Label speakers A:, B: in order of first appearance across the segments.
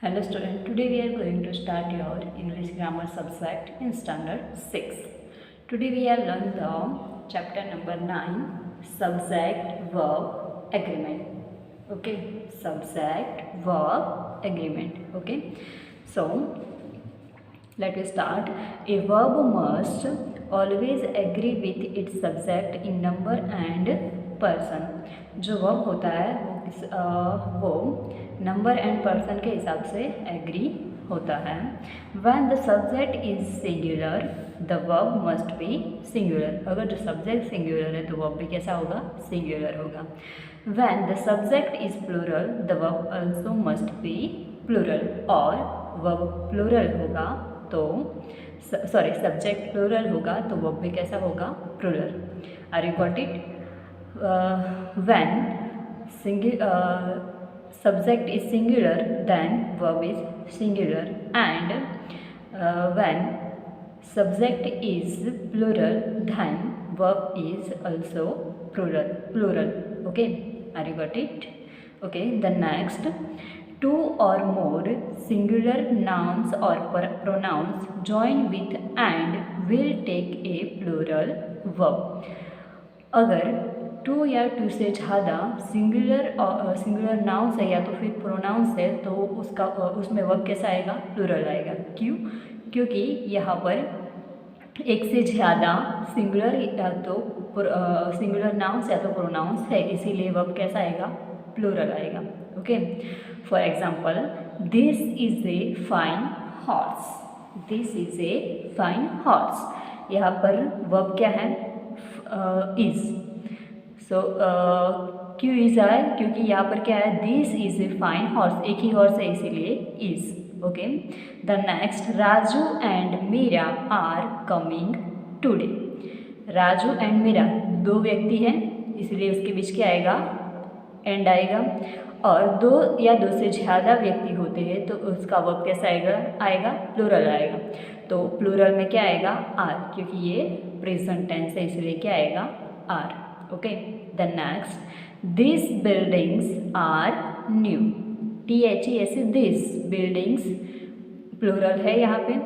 A: Hello student, today we are going to start your English grammar subject in standard 6. Today we are learn the chapter number 9, subject verb agreement. Okay, subject verb agreement. Okay, so let us start. A verb must always agree with its subject in number and person. जो verb होता है वो number and person के हिसाब से agree होता है. When the subject is singular the verb must be singular. अगर जो सब्जेक्ट सिंगुलर है तो वर्ब भी कैसा होगा? सिंगुलर होगा. When the subject is plural the verb also must be plural. और वर्ब प्लूरल होगा तो सब्जेक्ट प्लूरल होगा तो वर्ब भी कैसा होगा? Plural. Are you got it? When subject is singular then verb is singular, and when subject is plural then verb is also plural. Okay, are you got it? Okay, the next, two or more singular nouns or pronouns join with and will take a plural verb. अगर to या to से ज़्यादा singular nouns है या तो फिर pronounce है तो उसमें वर्ब कैसा आएगा? प्लूरल आएगा. क्यों? क्योंकि यहाँ पर एक से ज़्यादा सिंगुलर या तो सिंगुलर नाउंस या तो प्रोनाउंस है, इसीलिए वर्ब कैसा आएगा? प्लूरल आएगा. Okay, for example, this is a fine horse. This is a fine horse. यहाँ पर वर्ब क्या है? इज़. सो क्यों इज आए? क्योंकि यहाँ पर क्या है? This is a fine horse. एक ही हॉर्स है इसीलिए is. Okay, the next, Raju and Meera are coming today. Raju and Meera दो व्यक्ति हैं इसलिए उसके बीच क्या आएगा? एंड आएगा. और दो या दो से ज़्यादा व्यक्ति होते हैं तो उसका वर्ब कैसा आएगा? प्लूरल आएगा. तो प्लूरल में क्या आएगा? आर, क्योंकि ये प्रेजेंट टेंस है इसलिए क्या आएगा? Are. Okay, the next, this buildings are new. THES, this buildings plural है यहाँ पे,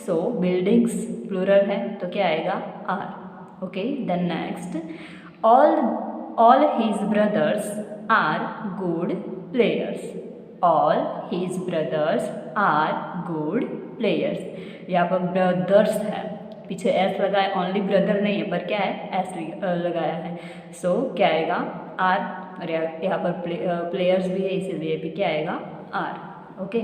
A: सो बिल्डिंग्स प्लूरल है तो क्या आएगा? Are. Okay, the next, all his brothers are good players. All his brothers are good players. यहाँ पर ब्रदर्स है, पीछे एस लगा है, ओनली ब्रदर नहीं है पर क्या है? एस लगाया है. सो क्या आएगा? आर. और यहाँ पर प्लेयर्स भी है इसीलिए भी क्या आएगा? Are. Okay,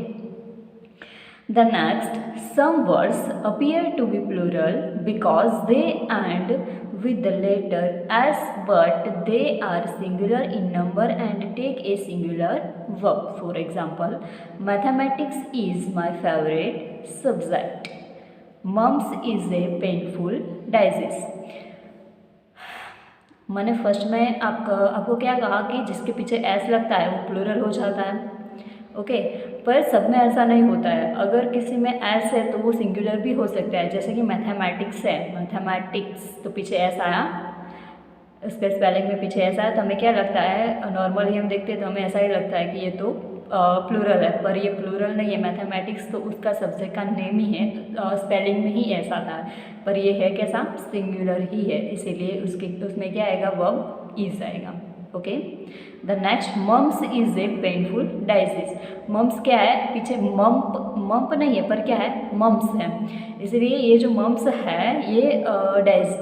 A: the next, some words appear to be plural because they end with the letter s but they are singular in number and take a singular verb. For example, mathematics is my favorite subject. Mumps is a painful disease. मैंने first में आपको क्या कहा कि जिसके पीछे S लगता है वो प्लूरल हो जाता है. ओके, पर सब में ऐसा नहीं होता है. अगर किसी में एस है तो वो सिंगुलर भी हो सकता है. जैसे कि मैथमेटिक्स है, मैथमेटिक्स तो पीछे एस आया, उसके स्पेलिंग में पीछे एस आया तो हमें क्या लगता है? नॉर्मली हम देखते हैं तो हमें ऐसा ही लगता है कि ये तो प्लूरल है, पर ये प्लूरल नहीं है. मैथमेटिक्स तो उसका सब्जेक्ट का नेम ही है, स्पेलिंग में ही ऐसा था, पर ये है कैसा? सिंगुलर ही है इसीलिए उसमें क्या आएगा? वर्ब इज आएगा. Okay, the next, mumps is a painful disease. Mumps क्या है? पीछे मम्प नहीं है पर क्या है? मम्स है. इसलिए ये जो मम्स है ये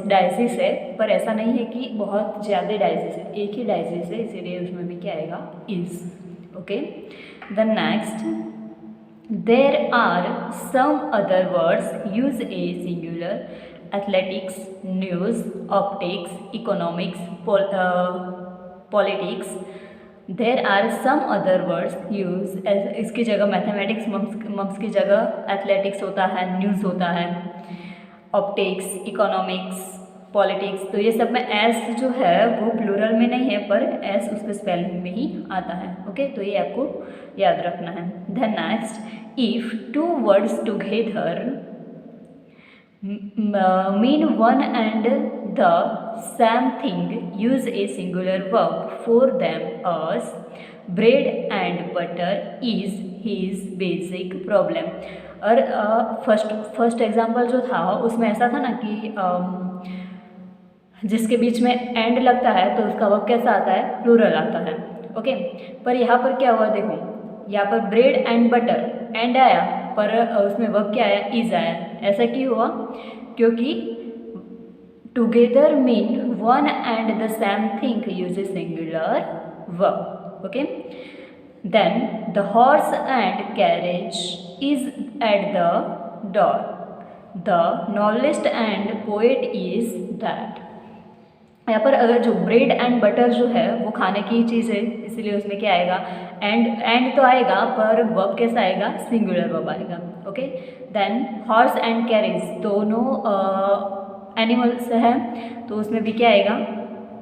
A: डाइजिस है, पर ऐसा नहीं है कि बहुत ज़्यादा डाइजिस है, एक ही डाइजिस है इसीलिए उसमें भी क्या आएगा? Is. Okay, the next, there are some other words use a singular. Athletics, news, optics, economics, politics. There are some other words use. इसकी जगह मैथमेटिक्स, मम्स की जगह एथलेटिक्स होता है, न्यूज़ होता है, ऑप्टिक्स, इकोनॉमिक्स, पॉलिटिक्स. तो ये सब में एस जो है वो प्लूरल में नहीं है पर एस उसके स्पेलिंग में ही आता है. ओके, तो ये आपको याद रखना है. The next, if two words together mean one and the same thing, use a singular verb for them as bread and butter is his basic problem. और फर्स्ट एग्जाम्पल जो था उसमें ऐसा था ना कि जिसके बीच में एंड लगता है तो उसका वर्ब कैसा आता है, प्लूरल आता है। ओके, पर यहाँ पर क्या हुआ, देखो यहाँ पर ब्रेड एंड बटर, एंड आया पर उसमें वर्ब क्या आया, इज आया। ऐसा क्यों हुआ, क्योंकि together mean one and the same thing uses singular verb. Okay, then the horse and carriage is at the door, the novelist and poet is that. यहाँ पर अगर जो ब्रेड एंड बटर जो है वो खाने की चीज़ है, इसीलिए उसमें क्या आएगा, एंड तो आएगा पर वर्ब कैसा आएगा, सिंगुलर वर्ब आएगा। Okay, then horse and carriage दोनों एनिमल्स हैं तो उसमें भी क्या आएगा,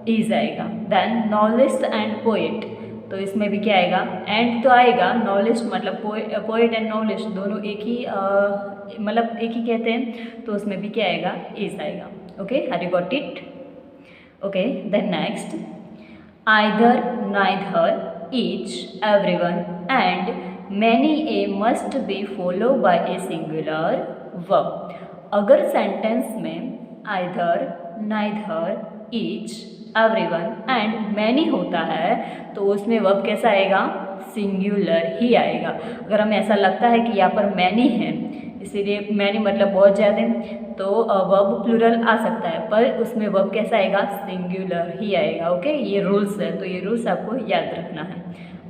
A: इज आएगा। देन नॉवेलिस्ट एंड पोएट, तो इसमें भी क्या आएगा, एंड तो आएगा, नॉवेलिस्ट मतलब पोएट एंड नॉवेलिस्ट दोनों एक ही मतलब एक ही कहते हैं, तो उसमें भी क्या आएगा, इज आएगा। Okay, have you got it? Okay, then next, either, neither, each, everyone and many a must be followed by a singular verb। अगर सेंटेंस में either, neither, each, everyone and many होता है तो उसमें वर्ब कैसा आएगा, singular ही आएगा। अगर हमें ऐसा लगता है कि यहाँ पर मैनी है, इसीलिए मैनी मतलब बहुत ज़्यादा, तो वर्ब प्लूरल आ सकता है पर उसमें वर्ब कैसा आएगा, सिंगुलर ही आएगा। ओके, ये रूल्स है, तो ये रूल्स आपको याद रखना है।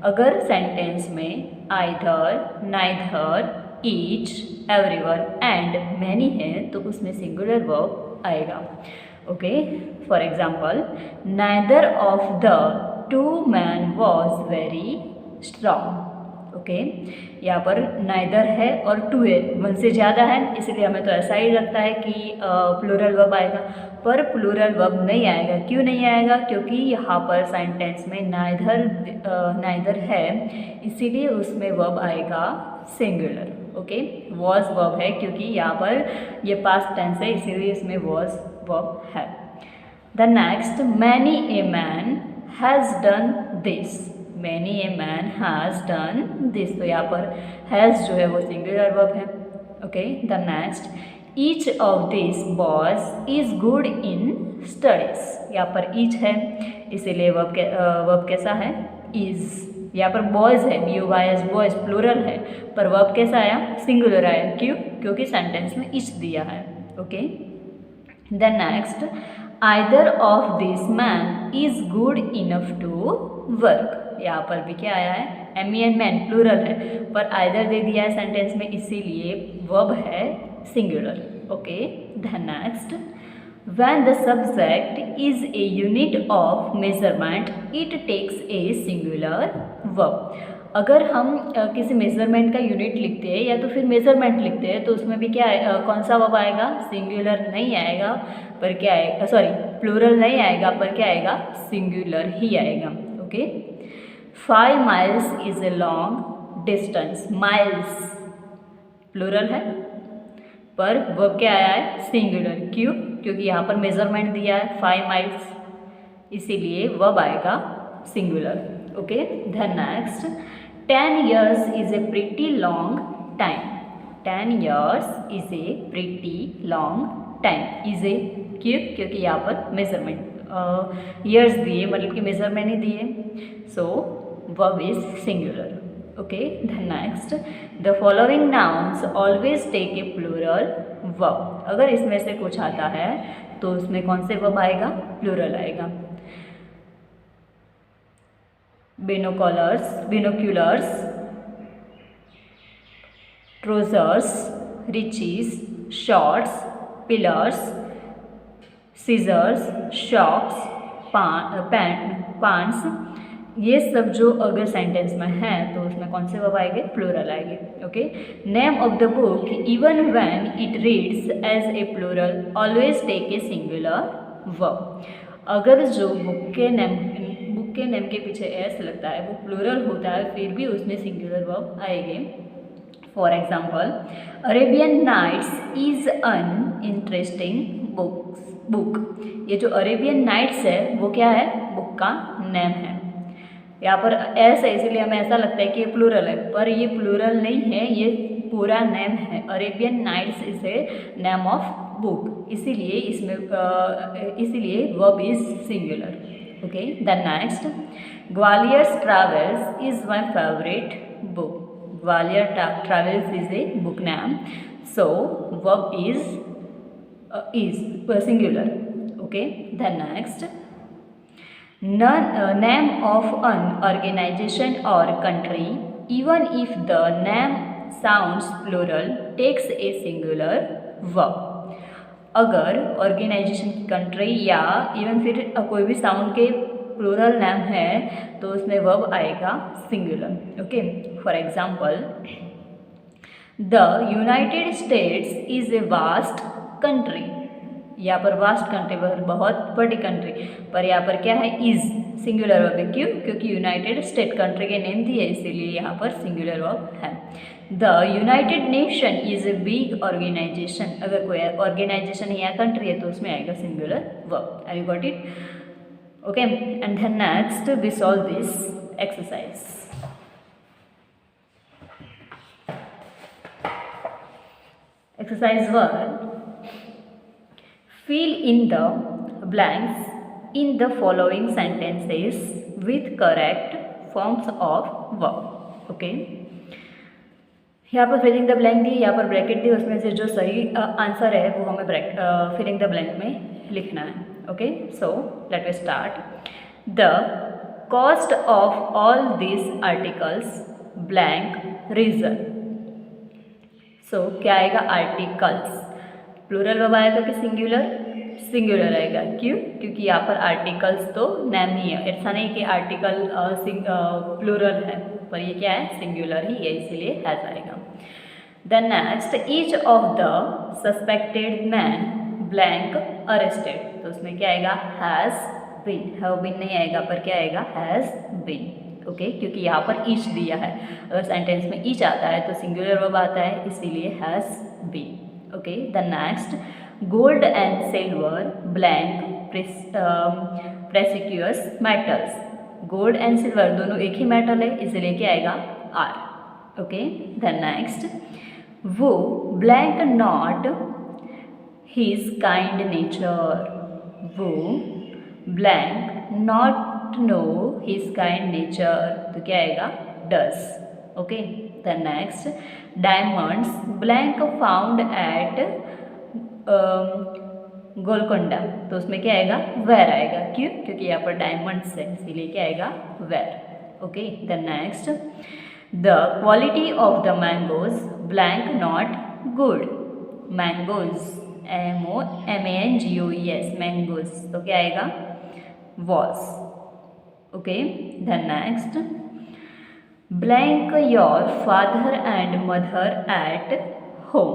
A: अगर सेंटेंस में either, neither, each, everyone and many है तो उसमें सिंगुलर वर्ब आएगा। Okay, for example, neither of the two man was very strong. Okay, यहाँ पर नाइदर है और टू है, वन से ज़्यादा है, इसलिए हमें तो ऐसा ही लगता है कि प्लूरल वर्ब आएगा, पर प्लूरल वर्ब नहीं आएगा। क्यों नहीं आएगा, क्योंकि यहाँ पर सेंटेंस में नाइदर है, इसीलिए उसमें वर्ब आएगा सिंगुलर। ओके, वॉज वर्ब है क्योंकि यहाँ पर ये पास्ट टेंस है, इसीलिए इसमें वॉज वर्ब है। The next, many a man has done this, many a man has done this, तो यहाँ पर हैज़ जो है वो सिंगुलर वर्ब है। Okay, the next, each of this boys is good in studies, यहाँ पर ईच है इसीलिए वर्ब कैसा है, इज। यहाँ पर बॉयज है, BOYS बॉयज प्लूरल है, पर वर्ब कैसा आया, सिंगुलर आया। क्यों, क्योंकि सेंटेंस में ईच दिया है। Okay, the next, either of this man is good enough to work, यहाँ पर भी क्या आया है, MEN मैन प्लूरल है, पर आइदर दे दिया है सेंटेंस में, इसीलिए वर्ब है singular. Okay, the next, when the subject is a unit of measurement it takes a singular verb. अगर हम किसी मेजरमेंट का यूनिट लिखते हैं या तो फिर मेजरमेंट लिखते हैं तो उसमें भी क्या कौन सा वर्ब आएगा, सिंगुलर नहीं आएगा, पर क्या आएगा, सॉरी प्लूरल नहीं आएगा, पर क्या आएगा, सिंगुलर ही आएगा। Okay, 5 miles is a long distance, miles plural है पर वर्ब क्या आया है, सिंगुलर। क्यों, क्योंकि यहाँ पर मेजरमेंट दिया है 5 miles, इसीलिए वर्ब आएगा singular. Okay, the next, 10 years is a pretty long time, 10 years is a pretty long time, is a क्यों, क्योंकि यहाँ पर मेजरमेंट ईयर्स दिए, मतलब कि मेजरमेंट ही दिए, so verb is singular. Okay, the next, the following nouns always take a plural verb. अगर इसमें से कुछ आता है तो उसमें कौन से वर्ब आएगा, प्लूरल आएगा। Binoculars, trousers, riches, shorts, pillars, scissors, socks, pants, ये सब जो अगर सेंटेंस में है तो उसमें कौन से वर्ब आएंगे, प्लूरल आएंगे। Okay, name of the book even when it reads as a plural always take a singular verb. अगर जो बुक के नेम के पीछे एस लगता है वो प्लूरल होता है, फिर भी उसमें सिंगुलर वर्ब आएंगे। For example, Arabian Nights is an interesting book, ये जो अरेबियन नाइट्स है वो क्या है, बुक का नेम है। यहाँ पर एस है इसीलिए हमें ऐसा लगता है कि ये प्लूरल है, पर ये प्लूरल नहीं है, ये पूरा नेम है। Arabian Nights is a name of book, इसीलिए इसमें इसीलिए verb is singular. Okay, then next, Gulliver's Travels is my favourite book. Gulliver Travels is a book name, so verb is singular. Okay, then next, name of an organization or country, even if the name sounds plural, takes a singular verb. अगर organisation की country या even फिर कोई भी sound के plural name है तो उसमें वर्ब आएगा singular. Okay, for example, the United states is a vast country. यहाँ पर वास्ट कंट्री बहुत बड़ी कंट्री, पर यहाँ पर क्या है, इज़ सिंगुलर वर्ब है। क्यों? क्योंकि यूनाइटेड स्टेट कंट्री के नेम दिए इसीलिए यहाँ पर सिंगुलर वर्ब है। The United Nation is a big organisation. अगर कोई ऑर्गेनाइजेशन या कंट्री है तो उसमें आएगा singular verb. I got it? Okay, and then next we solve this exercise. Exercise 1. Fill in the blanks in the following sentences with correct forms of verb. Okay. यहाँ पर filling the blank दी, यहाँ पर bracket दी, उसमें से जो सही answer है वो हमें फिलिंग द ब्लैंक में लिखना है। Okay, so let we start. The cost of all this articles blank reason. So क्या आएगा, आर्टिकल्स। प्लूरल वर्ब आएगा कि सिंगुलर? सिंगुलर आएगा। क्यों? क्योंकि यहाँ पर आर्टिकल्स तो नेम ही है, ऐसा नहीं कि आर्टिकल प्लूरल है, पर ये क्या है, सिंगुलर ही है, इसीलिए हैज आएगा। Then next, each of the suspected man blank arrested. तो उसमें क्या आएगा, हैज़ बीन। हैव बीन नहीं आएगा, पर क्या आएगा, हैज़ बीन। ओके, क्योंकि यहाँ पर ईच दिया है, अगर सेंटेंस में ईच आता है तो सिंगुलर वर्ब आता है, इसीलिए has been. Okay, the next, gold and silver blank precious metals. Gold and silver दोनों एक ही मेटल है, इसलिए क्या आएगा, are. Okay, the next, who blank not his kind nature. Who blank not know his kind nature, तो क्या आएगा, does. Okay, the next, diamonds blank found at Golconda. तो उसमें क्या आएगा, वेर आएगा। क्यों? क्योंकि यहाँ पर डायमंड्स है, इसीलिए क्या आएगा, were. Okay, the next, the quality of the mangoes blank not good. Mangoes, MANGOES, mangoes, तो क्या आएगा, was. Okay, the next, blank your father and mother at home.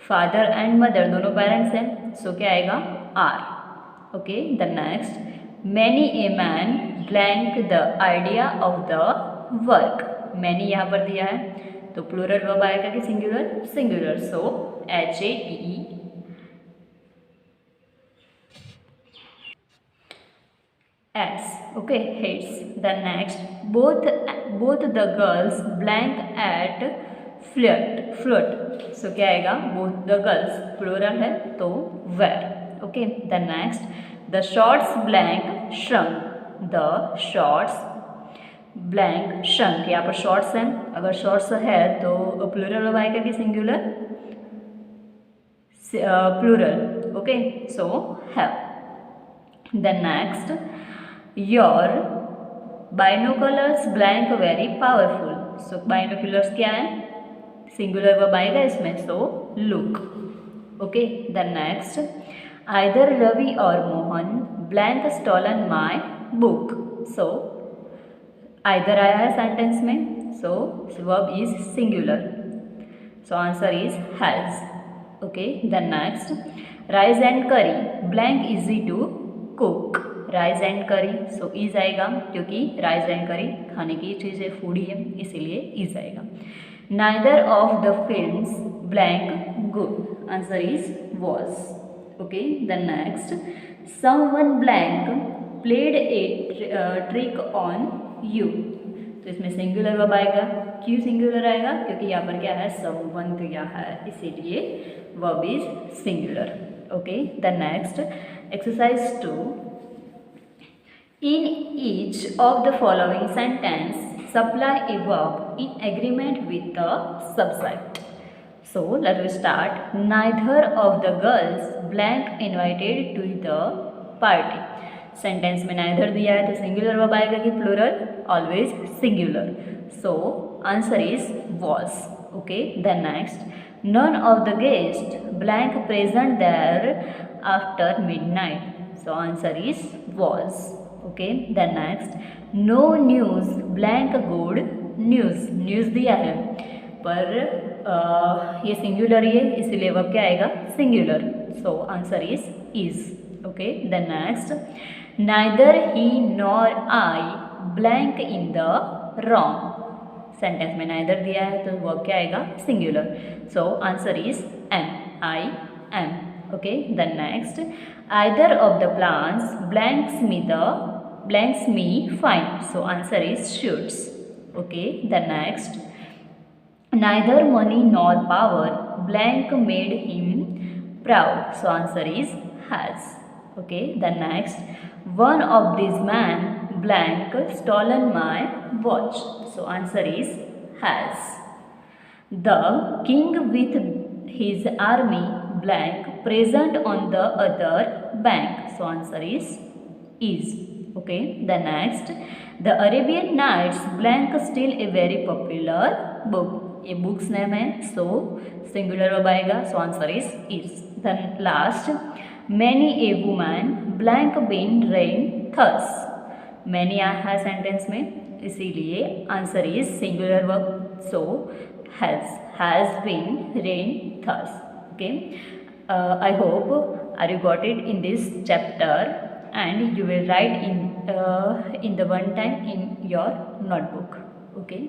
A: Father and mother दोनों पेरेंट्स हैं, so क्या आएगा, are. Okay, the next, many a man blank the idea of the work. Many यहाँ पर दिया है तो प्लूरल वर्ब आएगा कि singular? Singular, so HATE। S. Okay, hates. The next, both the girls blank at flirt. So क्या आएगा, both the girls, plural है तो were. Okay, the next, the shorts blank shrunk. The shorts blank shrunk. यहाँ पर shorts हैं, अगर shorts है तो plural आएगा कि singular? Plural. Okay, so have. The next, your binoculars blank very powerful. So binoculars क्या है, सिंगुलर वर्ब आएगा इसमें, so look. Okay, the next, either Ravi और Mohan blank stolen my book. So either आया है सेंटेंस में, so verb is singular, so answer is has. Okay, the next, rice and curry blank easy to cook. Rice and curry, so is आएगा, क्योंकि rice and करी खाने की चीज़ है, food ही है, इसीलिए इज आएगा। Neither of the films blank good, answer is was. Okay, the next, someone blank played a trick on you. तो इसमें सिंगुलर वर्ब आएगा। क्यों सिंगुलर आएगा? क्योंकि यहाँ पर क्या है, समवन दिया है, इसीलिए verb is singular. Okay, the next exercise 2, in each of the following sentence supply a verb in agreement with the subject. So let us start. Neither of the girls blank invited to the party. Sentence में neither दिया है तो singular verb आएगा कि plural? Always singular. So answer is was. Okay, then next, none of the guests blank present there after midnight. So answer is was. Okay, then next, no news blank good news. News दिया है पर ये singular ही है, इसीलिए verb क्या आएगा? Singular. So answer is. Okay, then next, neither he nor I blank in the wrong. Sentence में neither दिया है तो वर्ब क्या आएगा? Singular. So answer is am, I am. Okay, then next, either of the plants blanks me fine. So answer is shoots. Okay, the next, neither money nor power blank made him proud. So answer is has. Okay, the next, one of these men blank stolen my watch. So answer is has. The king with his army blank present on the other bank. So answer is. Okay, the next, the Arabian Nights blank still a very popular book. ये books name है, सो singular verb आएगा, so answer is. Then last, many a woman blank been ran thus. Many आया है sentence में, इसीलिए answer is singular verb, so has been ran thus. Okay, I hope you got it in this chapter, and you will write in the one time in your notebook. Okay.